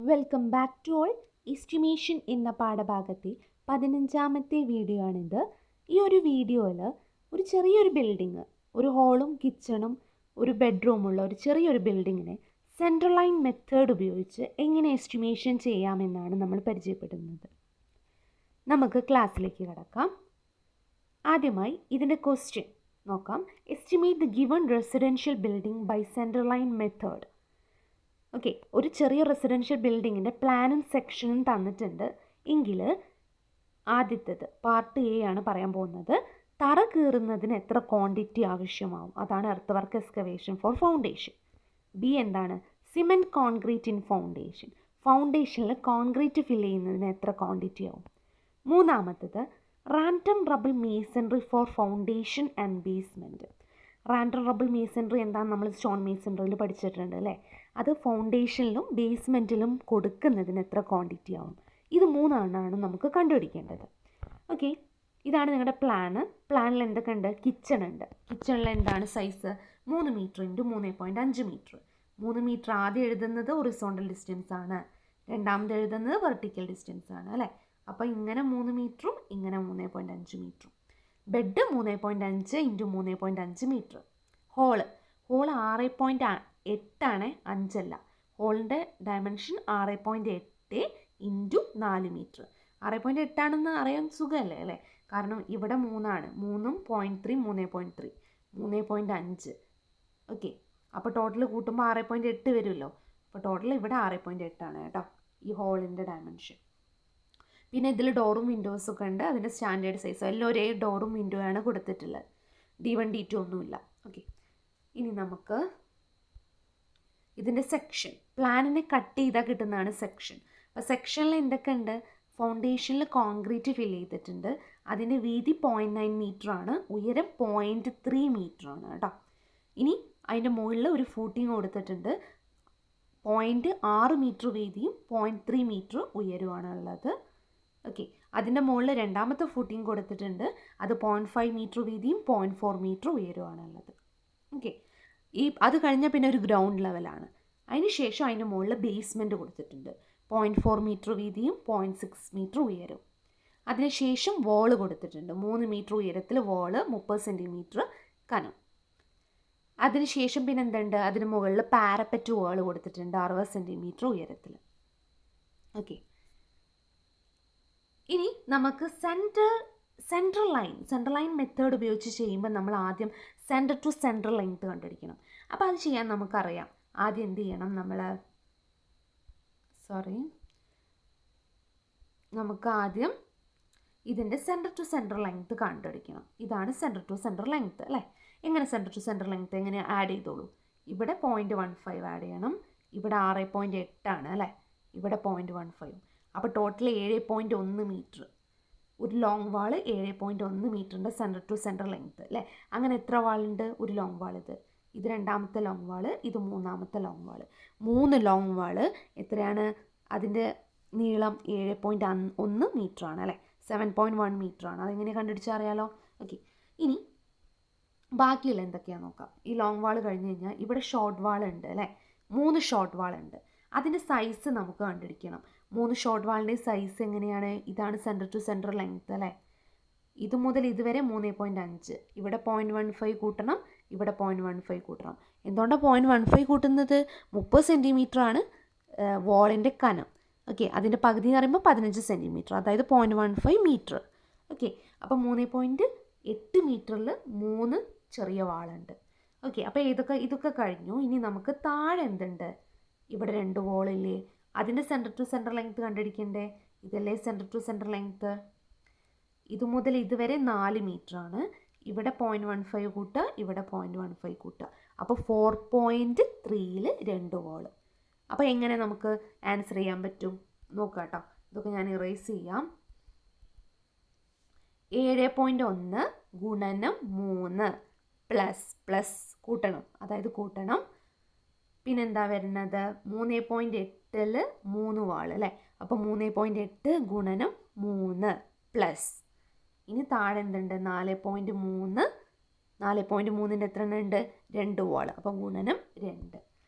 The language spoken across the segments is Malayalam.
Welcome back to all. Estimation എന്ന പാഠഭാഗത്തെ 15ാമത്തെ വീഡിയോ ആണിത്. ഈ ഒരു വീഡിയോയിൽ ഒരു ചെറിയൊരു ബിൽഡിങ്, ഒരു ഹോളും കിച്ചണും ഒരു ബെഡ്റൂമുള്ള ഒരു ചെറിയൊരു ബിൽഡിങ്ങിനെ സെൻട്രൽ ലൈൻ മെത്തേഡ് ഉപയോഗിച്ച് എങ്ങനെ എസ്റ്റിമേഷൻ ചെയ്യാമെന്നാണ് നമ്മൾ പരിചയപ്പെടുന്നത്. നമുക്ക് ക്ലാസ്സിലേക്ക് കടക്കാം. ആദ്യമായി ഇതിൻ്റെ ക്വസ്റ്റ്യൻ നോക്കാം. Estimate the given residential building by central line method. Okay, ഒരു ചെറിയ റെസിഡൻഷ്യൽ ബിൽഡിങ്ങിൻ്റെ പ്ലാനും സെക്ഷനും തന്നിട്ടുണ്ട് എങ്കിൽ ആദ്യത്തേത് പാർട്ട് എ ആണ് പറയാൻ പോകുന്നത്. തറ കീറുന്നതിന് എത്ര ക്വാണ്ടിറ്റി ആവശ്യമാവും, അതാണ് earth work excavation for foundation. B എന്താണ്, സിമെൻറ്റ് കോൺക്രീറ്റ് ഇൻ ഫൗണ്ടേഷൻ, ഫൗണ്ടേഷനിൽ കോൺക്രീറ്റ് ഫിൽ ചെയ്യുന്നതിന് എത്ര ക്വാണ്ടിറ്റി ആവും. മൂന്നാമത്തേത് random rubble masonry for foundation and basement. Random rubble masonry എന്താണെന്ന് നമ്മൾ സ്റ്റോൺ മേസൺറിയിൽ പഠിച്ചിട്ടുണ്ട് അല്ലേ. അത് ഫൗണ്ടേഷനിലും ബേസ്മെൻറ്റിലും കൊടുക്കുന്നതിന് എത്ര ക്വാണ്ടിറ്റി ആവും. ഇത് മൂന്നെണ്ണമാണ് നമുക്ക് കണ്ടുപിടിക്കേണ്ടത്. ഓക്കെ, ഇതാണ് നിങ്ങളുടെ പ്ലാന്. പ്ലാനിൽ എന്തൊക്കെ ഉണ്ട്? കിച്ചൺ ഉണ്ട്. കിച്ചണിൽ എന്താണ് size? 3 metre into 3.5 metre. 3 metre ആദ്യം എഴുതുന്നത് ഹൊറിസോണ്ടൽ ഡിസ്റ്റൻസ് ആണ്, രണ്ടാമത് എഴുതുന്നത് വെർട്ടിക്കൽ ഡിസ്റ്റൻസ് ആണ് അല്ലേ. അപ്പോൾ ഇങ്ങനെ 3 മീറ്ററും ഇങ്ങനെ 3.5 മീറ്ററും. Bed 3.5 into 3.5 metre. ഹോള് 6.8 ആണ്, 5 അല്ല. ഹോളിൻ്റെ ഡയമെൻഷൻ 6.8 ഇൻറ്റു 4 മീറ്റർ. 6.8 ആണെന്ന് അറിയാൻ സുഖമല്ലേ അല്ലേ, കാരണം ഇവിടെ 3 ആണ്. 3ഉം 0.3 3.3 3.5. ഓക്കെ, അപ്പോൾ ടോട്ടൽ കൂട്ടുമ്പോൾ 6.8 വരുമല്ലോ. അപ്പോൾ ടോട്ടൽ ഇവിടെ 6.8 ആണ് കേട്ടോ ഈ ഹോളിൻ്റെ ഡയമെൻഷൻ. പിന്നെ ഇതിൽ ഡോറും വിൻഡോസൊക്കെ ഉണ്ട്. അതിൻ്റെ സ്റ്റാൻഡേർഡ് സൈസ് എല്ലാം ഒരേ ഡോറും വിൻഡോ ആണ് കൊടുത്തിട്ടുള്ളത്. D1 D2 ഒന്നുമില്ല. ഓക്കെ, ഇനി നമുക്ക് ഇതിൻ്റെ സെക്ഷൻ, പ്ലാനിനെ കട്ട് ചെയ്താൽ കിട്ടുന്നതാണ് സെക്ഷൻ. അപ്പോൾ സെക്ഷനിൽ എന്തൊക്കെ ഉണ്ട്? ഫൗണ്ടേഷനിൽ കോൺക്രീറ്റ് ഫിൽ ചെയ്തിട്ടുണ്ട്. അതിൻ്റെ വീതി 0.9 മീറ്റർ ആണ്, ഉയരം 0.3 മീറ്റർ ആണ് കേട്ടോ. ഇനി അതിൻ്റെ മുകളിൽ ഒരു ഫൂട്ടിങ് കൊടുത്തിട്ടുണ്ട്. 0.6 മീറ്റർ വീതിയും 0.3 മീറ്റർ ഉയരവുമാണ് ഉള്ളത്. ഓക്കെ, അതിൻ്റെ മുകളിൽ രണ്ടാമത്തെ ഫൂട്ടിങ് കൊടുത്തിട്ടുണ്ട്. അത് 0.5 മീറ്റർ വീതിയും 0.4 മീറ്റർ ഉയരവുമാണുള്ളത്. ഓക്കെ, അത് കഴിഞ്ഞാൽ പിന്നെ ഒരു ഗ്രൗണ്ട് ലെവലാണ്. അതിന് ശേഷം അതിൻ്റെ മുകളിൽ ബേസ്മെൻറ്റ് കൊടുത്തിട്ടുണ്ട്. 0.4 മീറ്റർ വീതിയും 0.6 മീറ്റർ ഉയരവും. അതിനുശേഷം വോള് കൊടുത്തിട്ടുണ്ട്. 3 മീറ്റർ ഉയരത്തിൽ വോള്, 30 സെൻറ്റിമീറ്റർ കനം. അതിനുശേഷം പിന്നെ എന്തുണ്ട്? അതിന് മുകളിൽ പാരപ്പറ്റ് വോള് കൊടുത്തിട്ടുണ്ട് 60 സെൻറ്റിമീറ്റർ ഉയരത്തിൽ. ഓക്കെ, ഇനി നമുക്ക് സെൻട്രൽ ലൈൻ മെത്തേഡ് ഉപയോഗിച്ച് ചെയ്യുമ്പോൾ നമ്മൾ ആദ്യം സെൻറ്റർ ടു സെൻട്രൽ ലെങ്ത് കണ്ടുപിടിക്കണം. അപ്പോൾ അത് ചെയ്യാൻ നമുക്കറിയാം. ആദ്യം എന്ത് ചെയ്യണം? നമുക്ക് ആദ്യം ഇതിൻ്റെ സെൻറ്റർ ടു സെൻട്രൽ ലെങ്ത് കണ്ടുപിടിക്കണം. ഇതാണ് സെൻറ്റർ ടു സെൻട്രൽ ലെങ്ത് അല്ലേ. എങ്ങനെ സെൻറ്റർ ടു സെൻട്രൽ ലെങ്ത് എങ്ങനെ ആഡ് ചെയ്തോളൂ? ഇവിടെ 0.15 ആഡ് ചെയ്യണം. ഇവിടെ 6.8 ആണ് അല്ലേ, ഇവിടെ 0.15. അപ്പോൾ ടോട്ടൽ 7.1 മീറ്റർ. ഒരു ലോങ് വാൾ 7.1 മീറ്ററിൻ്റെ സെൻറ്റർ ടു സെൻട്രൽ ലെങ്ത് അല്ലേ. അങ്ങനെ എത്ര വാളുണ്ട്? ഒരു ലോങ് വാൾ, ഇത് രണ്ടാമത്തെ ലോങ് വാൾ, ഇത് മൂന്നാമത്തെ ലോങ് വാൾ. 3 ലോങ് വാൾ എത്രയാണ്? അതിൻ്റെ നീളം 7.1 മീറ്റർ ആണ് അല്ലേ, 7.1 മീറ്റർ ആണ്. അതെങ്ങനെ കണ്ടുപിടിച്ചാൽ അറിയാലോ. ഓക്കെ, ഇനി ബാക്കിയുള്ള എന്തൊക്കെയാണെന്ന് നോക്കാം. ഈ ലോങ് വാൾ കഴിഞ്ഞ് കഴിഞ്ഞാൽ ഇവിടെ ഷോർട്ട് വാൾ ഉണ്ട് അല്ലേ, 3 ഷോർട്ട് വാൾ ഉണ്ട്. അതിൻ്റെ സൈസ് നമുക്ക് കണ്ടുപിടിക്കണം. 3 ഷോർട്ട് വാളിൻ്റെ സൈസ് എങ്ങനെയാണ്? ഇതാണ് സെൻറ്റർ ടു സെൻട്രൽ ലെങ്ത് അല്ലേ. ഇത് മുതൽ ഇതുവരെ 3.5. ഇവിടെ 0.15 കൂട്ടണം, ഇവിടെ 0.15 കൂട്ടണം. എന്തുകൊണ്ടാണ് 0.15 കൂട്ടുന്നത്? 30 സെൻറ്റിമീറ്റർ ആണ് വാളിൻ്റെ കനം. ഓക്കെ, അതിൻ്റെ പകുതി എന്ന് പറയുമ്പോൾ 15 സെൻറ്റിമീറ്റർ, അതായത് 0.15 മീറ്റർ. ഓക്കെ, അപ്പോൾ 3.8 മീറ്ററിൽ 3 ചെറിയ വാളുണ്ട്. ഓക്കെ, അപ്പോൾ ഇതൊക്കെ കഴിഞ്ഞു. ഇനി നമുക്ക് താഴെ എന്തുണ്ട്? ഇവിടെ 2 വോളില്ലേ, അതിൻ്റെ സെൻറ്റർ ടു സെൻട്രൽ ലെങ്ത് കണ്ടുപിടിക്കണ്ടേ. ഇതല്ലേ സെൻറ്റർ ടു സെൻട്രൽ ലെങ്ത്. ഇത് മുതൽ ഇതുവരെ 4 മീറ്റർ ആണ്. ഇവിടെ 0.15 കൂട്ടുക, ഇവിടെ 0.15 കൂട്ടുക. അപ്പോൾ 4.3ൽ 2 വോള്. അപ്പോൾ എങ്ങനെ നമുക്ക് ആൻസർ ചെയ്യാൻ പറ്റും? നോക്കാം കേട്ടോ. ഇതൊക്കെ ഞാൻ ഇറേസ് ചെയ്യാം. 7.1 ഗുണനം 3 പ്ലസ് കൂട്ടണം, അതായത് കൂട്ടണം. പിന്നെന്താ വരുന്നത്? 3.8ൽ 3 വാൾ അല്ലേ. അപ്പോൾ 3.8 ഗുണനം 3 പ്ലസ്. ഇനി താഴെ എന്തുണ്ട്? 4.3. 4.3ൻ്റെ എത്ര ഉണ്ട്? 2 വാൾ. അപ്പോൾ ഗുണനം 2.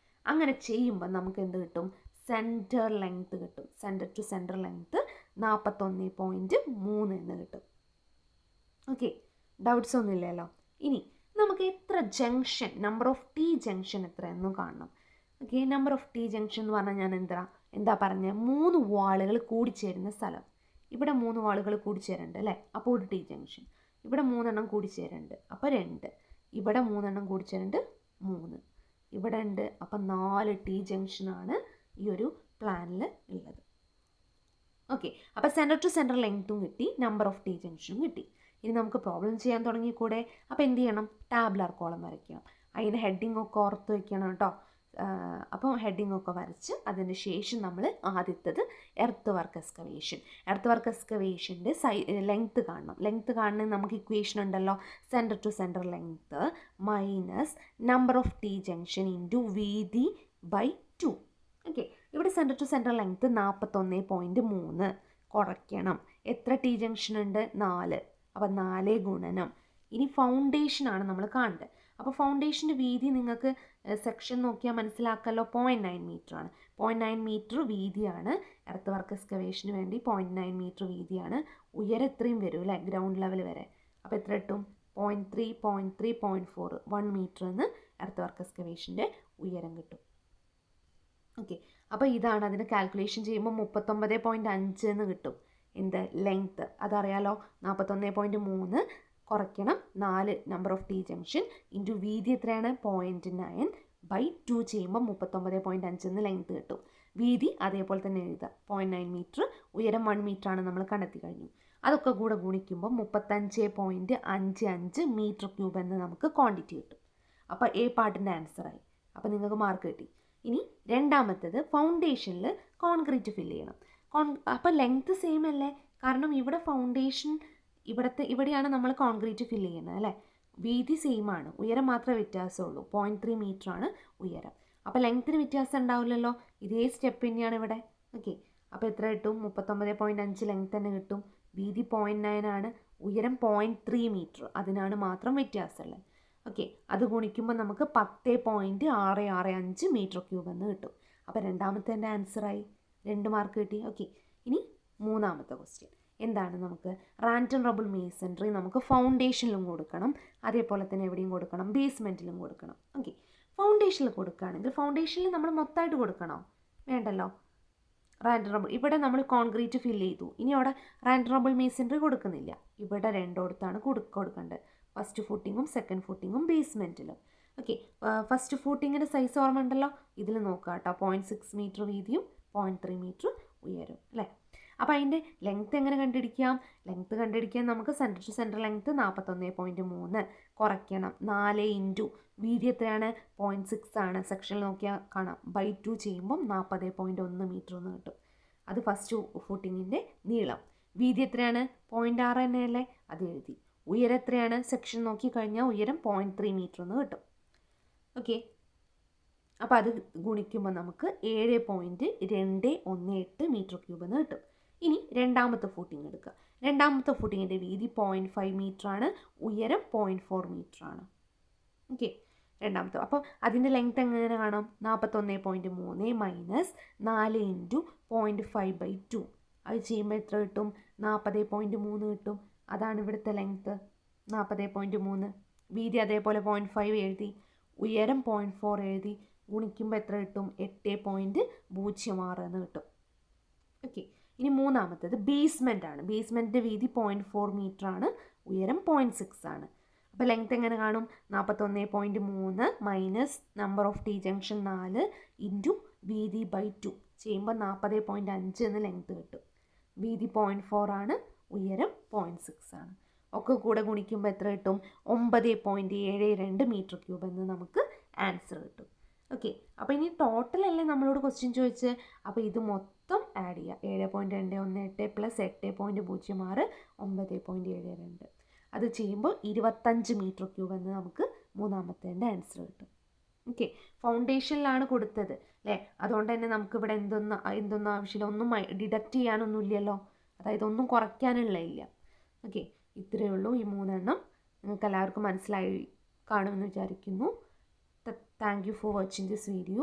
അങ്ങനെ ചെയ്യുമ്പോൾ നമുക്ക് എന്ത് കിട്ടും? സെൻറ്റർ ലെങ്ത്ത് കിട്ടും. സെൻറ്റർ ടു സെൻറ്റർ ലെങ്ത്ത് 41.3 എന്ന് കിട്ടും. ഓക്കെ, ഡൗട്ട്സ് ഒന്നും ഇല്ലല്ലോ. ഇനി നമുക്ക് എത്ര junction, number of T junction എത്രയെന്നും കാണണം. Okay, number of T junction എന്ന് പറഞ്ഞാൽ ഞാൻ എന്താ പറഞ്ഞത്, 3 വാളുകൾ കൂടിച്ചേരുന്ന സ്ഥലം. ഇവിടെ 3 വാളുകൾ കൂടിച്ചേരുന്നുണ്ട് അല്ലേ, അപ്പോൾ ഒരു ടി ജംഗ്ഷൻ. ഇവിടെ 3 എണ്ണം കൂടിച്ചേരുന്നുണ്ട്, അപ്പോൾ 2. ഇവിടെ 3 എണ്ണം കൂടിച്ചേരുന്നുണ്ട്, 3. ഇവിടെ ഉണ്ട്, അപ്പം 4 ടി ജംഗ്ഷനാണ് ഈ ഒരു പ്ലാനിൽ ഉള്ളത്. ഓക്കെ, അപ്പോൾ സെൻറ്റർ ടു സെൻറ്റർ ലെങ്ത്തും കിട്ടി, നമ്പർ ഓഫ് ടി ജംഗ്ഷനും കിട്ടി. ഇനി നമുക്ക് പ്രോബ്ലം ചെയ്യാൻ തുടങ്ങിക്കൂടെ? അപ്പോൾ എന്ത് ചെയ്യണം? ടാബുലാർ കോളം വരയ്ക്കണം. അതിന് ഹെഡിങ് ഒക്കെ ഓർത്ത് വയ്ക്കണം കേട്ടോ. അപ്പോൾ ഹെഡിങ് ഒക്കെ വരച്ച് അതിന് ശേഷം നമ്മൾ ആദ്യത്തത് earth work excavation. Earth work എക്സ്കവേഷൻ്റെ ലെങ്ത്ത് കാണണം. ലെങ്ത്ത് കാണണമെങ്കിൽ നമുക്ക് ഇക്വേഷൻ ഉണ്ടല്ലോ, centre to centre length minus number of T junction into വീതി ബൈ 2. ഓക്കെ, ഇവിടെ സെൻറ്റർ ടു സെൻറ്റർ ലെങ്ത്ത് 41.3 കുറയ്ക്കണം. എത്ര ടി ജംഗ്ഷൻ ഉണ്ട്? 4. അപ്പോൾ 4 ഗുണനം. ഇനി ഫൗണ്ടേഷനാണ് നമ്മൾ കാണേണ്ടത്. അപ്പോൾ ഫൗണ്ടേഷൻ്റെ വീതി നിങ്ങൾക്ക് സെക്ഷൻ നോക്കിയാൽ മനസ്സിലാക്കല്ലോ, 0.9 മീറ്റർ ആണ്. 0.9 മീറ്റർ വീതിയാണ് എർത്ത് വർക്ക് എക്സ്കവേഷന് വേണ്ടി. 0.9 മീറ്റർ വീതിയാണ്. ഉയരം എത്രയും വരും അല്ലേ, ഗ്രൗണ്ട് ലെവൽ വരെ. അപ്പോൾ എത്ര കിട്ടും? 0.3, 0.3, 0.4, 1 മീറ്റർ എന്ന് എർത്ത് വർക്ക് എക്സ്കവേഷൻ്റെ ഉയരം കിട്ടും. ഓക്കെ, അപ്പോൾ ഇതാണ് അതിന് കാൽക്കുലേഷൻ ചെയ്യുമ്പോൾ 39.5 എന്ന് കിട്ടും. എന്ത് ലെങ്ത്ത് അതറിയാലോ, 41.3 കുറയ്ക്കണം 4 number of T junction into വീതി എത്രയാണ്? 0.9 ബൈ 2 ചെയ്യുമ്പോൾ 39.5 എന്ന് ലെങ്ത്ത് കിട്ടും. വീതി അതേപോലെ തന്നെ എഴുതുക, 0.9 മീറ്റർ, ഉയരം 1 മീറ്റർ ആണ് നമ്മൾ കണ്ടെത്തി കഴിഞ്ഞു. അതൊക്കെ കൂടെ ഗുണിക്കുമ്പോൾ 35.55 മീറ്റർ ക്യൂബ് എന്ന് നമുക്ക് ക്വാണ്ടിറ്റി കിട്ടും. അപ്പോൾ എ പാർട്ടിൻ്റെ ആൻസറായി. അപ്പോൾ നിങ്ങൾക്ക് മാർക്ക് കിട്ടി. ഇനി രണ്ടാമത്തേത് ഫൗണ്ടേഷനിൽ കോൺക്രീറ്റ് ഫില്ല് ചെയ്യണം. അപ്പോൾ ലെങ്ത്ത് സെയിം അല്ലേ, കാരണം ഇവിടെ ഫൗണ്ടേഷൻ ഇവിടെയാണ് നമ്മൾ കോൺക്രീറ്റ് ഫില്ല് ചെയ്യുന്നത് അല്ലേ. വീതി സെയിം ആണ്, ഉയരം മാത്രമേ വ്യത്യാസമുള്ളൂ. 0.3 മീറ്റർ ആണ് ഉയരം. അപ്പോൾ ലെങ്ത്തിന് വ്യത്യാസം ഉണ്ടാവില്ലല്ലോ, ഇതേ സ്റ്റെപ്പ് തന്നെയാണ് ഇവിടെ. ഓക്കെ, അപ്പോൾ എത്ര കിട്ടും? 39.5 ലെങ്ത്ത് തന്നെ കിട്ടും. വീതി 0.9 ആണ്, ഉയരം 0.3 മീറ്റർ, അതിനാണ് മാത്രം വ്യത്യാസമുള്ളത്. ഓക്കെ, അത് ഗുണിക്കുമ്പോൾ നമുക്ക് 10.665 മീറ്റർ ക്യൂബ് എന്ന് കിട്ടും. അപ്പോൾ രണ്ടാമത്തെ ആൻസറായി, 2 മാർക്ക് കിട്ടി. ഓക്കെ, ഇനി മൂന്നാമത്തെ ക്വസ്റ്റ്യൻ എന്താണ്? നമുക്ക് റാൻഡം റബിൾ മേസൺറി നമുക്ക് ഫൗണ്ടേഷനിലും കൊടുക്കണം, അതേപോലെ തന്നെ എവിടെയും കൊടുക്കണം, ബേസ്മെൻറ്റിലും കൊടുക്കണം. ഓക്കെ, ഫൗണ്ടേഷനിൽ കൊടുക്കുകയാണെങ്കിൽ ഫൗണ്ടേഷനിൽ നമ്മൾ മൊത്തമായിട്ട് കൊടുക്കണോ? വേണ്ടല്ലോ. റാൻഡം റബിൾ ഇവിടെ നമ്മൾ കോൺക്രീറ്റ് ഫില്ല് ചെയ്തു, ഇനി അവിടെ റാൻഡം റബിൾ മേസൺറി കൊടുക്കുന്നില്ല. ഇവിടെ രണ്ടിടത്താണ് കൊടുക്കേണ്ടത്, ഫസ്റ്റ് ഫൂട്ടിങ്ങും സെക്കൻഡ് ഫൂട്ടിങ്ങും ബേസ്മെൻറ്റിലും. ഓക്കെ, ഫസ്റ്റ് ഫൂട്ടിങ്ങിൻ്റെ സൈസ് ഓർമ്മ ഉണ്ടല്ലോ, ഇതിൽ നോക്കുക കേട്ടോ. 0.6 മീറ്റർ വീതിയും 0.3 മീറ്റർ ഉയരും അല്ലേ. അപ്പോൾ അതിൻ്റെ ലെങ്ത്ത് എങ്ങനെ കണ്ടുപിടിക്കാം? ലെങ്ത്ത് കണ്ടുപിടിക്കാൻ നമുക്ക് സെൻറ്റർ ടു സെൻറ്റർ ലെങ്ത്ത് 41.3 കുറയ്ക്കണം. 4 ഇൻറ്റു വീതി എത്രയാണ്? 0.6 ആണ്, സെക്ഷനിൽ നോക്കിയാൽ കാണാം. ബൈ 2 ചെയ്യുമ്പം 40.1 മീറ്റർ എന്ന് കിട്ടും. അത് ഫസ്റ്റ് ഫൂട്ടിങ്ങിൻ്റെ നീളം. വീതി എത്രയാണ്? 0.6 തന്നെയല്ലേ, അത് എഴുതി. ഉയരം എത്രയാണ്? സെക്ഷൻ നോക്കിക്കഴിഞ്ഞാൽ ഉയരം 0.3 മീറ്റർ എന്ന് കിട്ടും. ഓക്കെ, അപ്പോൾ അത് ഗുണിക്കുമ്പോൾ നമുക്ക് 7.218 മീറ്റർ ക്യൂബ് എന്ന് കിട്ടും. ഇനി രണ്ടാമത്തെ ഫൂട്ടിങ് എടുക്കുക. രണ്ടാമത്തെ ഫൂട്ടിങ്ങിൻ്റെ വീതി 0.5 മീറ്റർ ആണ്, ഉയരം 0.4 മീറ്റർ ആണ്. ഓക്കെ, രണ്ടാമത്തെ. അപ്പോൾ അതിൻ്റെ ലെങ്ത്ത് എങ്ങനെ കാണാം? 41.3 മൈനസ് 4 ഇൻറ്റു 0.5/2. അത് ചെയ്യുമ്പോൾ എത്ര കിട്ടും? 40.3 കിട്ടും. അതാണ് ഇവിടുത്തെ ലെങ്ത്ത്, 40.3. വീതി അതേപോലെ 0.5 എഴുതി, ഉയരം 0.4 എഴുതി. ഗുണിക്കുമ്പോൾ എത്ര കിട്ടും? 8.06 എന്ന് കിട്ടും. ഓക്കെ, ഇനി മൂന്നാമത്തേത് ബേസ്മെൻ്റ് ആണ്. ബേസ്മെൻറ്റിൻ്റെ വീതി 0.4 മീറ്റർ ആണ്, ഉയരം 0.6 ആണ്. അപ്പോൾ ലെങ്ത്ത് എങ്ങനെ കാണും? 41.3 minus number of T junction 4 into വീതി ബൈ 2 ചെയ്യുമ്പോൾ 40.5 എന്ന് ലെങ്ത്ത് കിട്ടും. വീതി 0.4 ആണ്, ഉയരം 0.6 ആണ്. ഒക്കെ കൂടെ ഗുണിക്കുമ്പോൾ എത്ര കിട്ടും? 9.72 മീറ്റർ ക്യൂബ് എന്ന് നമുക്ക് ആൻസർ കിട്ടും. ഓക്കെ, അപ്പോൾ ഇനി ടോട്ടൽ അല്ലേ നമ്മളോട് ക്വസ്റ്റ്യൻ ചോദിച്ച്, അപ്പോൾ ഇത് മൊത്തം ആഡ് ചെയ്യുക. 7.218 പ്ലസ് 8.06 9.72. അത് ചെയ്യുമ്പോൾ 25 മീറ്റർ ക്യൂബ് എന്ന് നമുക്ക് മൂന്നാമത്തെ ആൻസർ കിട്ടും. ഓക്കെ, ഫൗണ്ടേഷനിലാണ് കൊടുത്തത് അല്ലേ, അതുകൊണ്ട് തന്നെ നമുക്കിവിടെ എന്തൊന്നും ആവശ്യമില്ല, ഒന്നും ഡിഡക്റ്റ് ചെയ്യാനൊന്നുമില്ലല്ലോ, അതായത് ഒന്നും കുറയ്ക്കാനുള്ള. ഓക്കെ, ഇത്രയേ ഉള്ളൂ. ഈ 3 എണ്ണം നിങ്ങൾക്ക് എല്ലാവർക്കും മനസ്സിലായി കാണുമെന്ന് വിചാരിക്കുന്നു. Thank you for watching this video.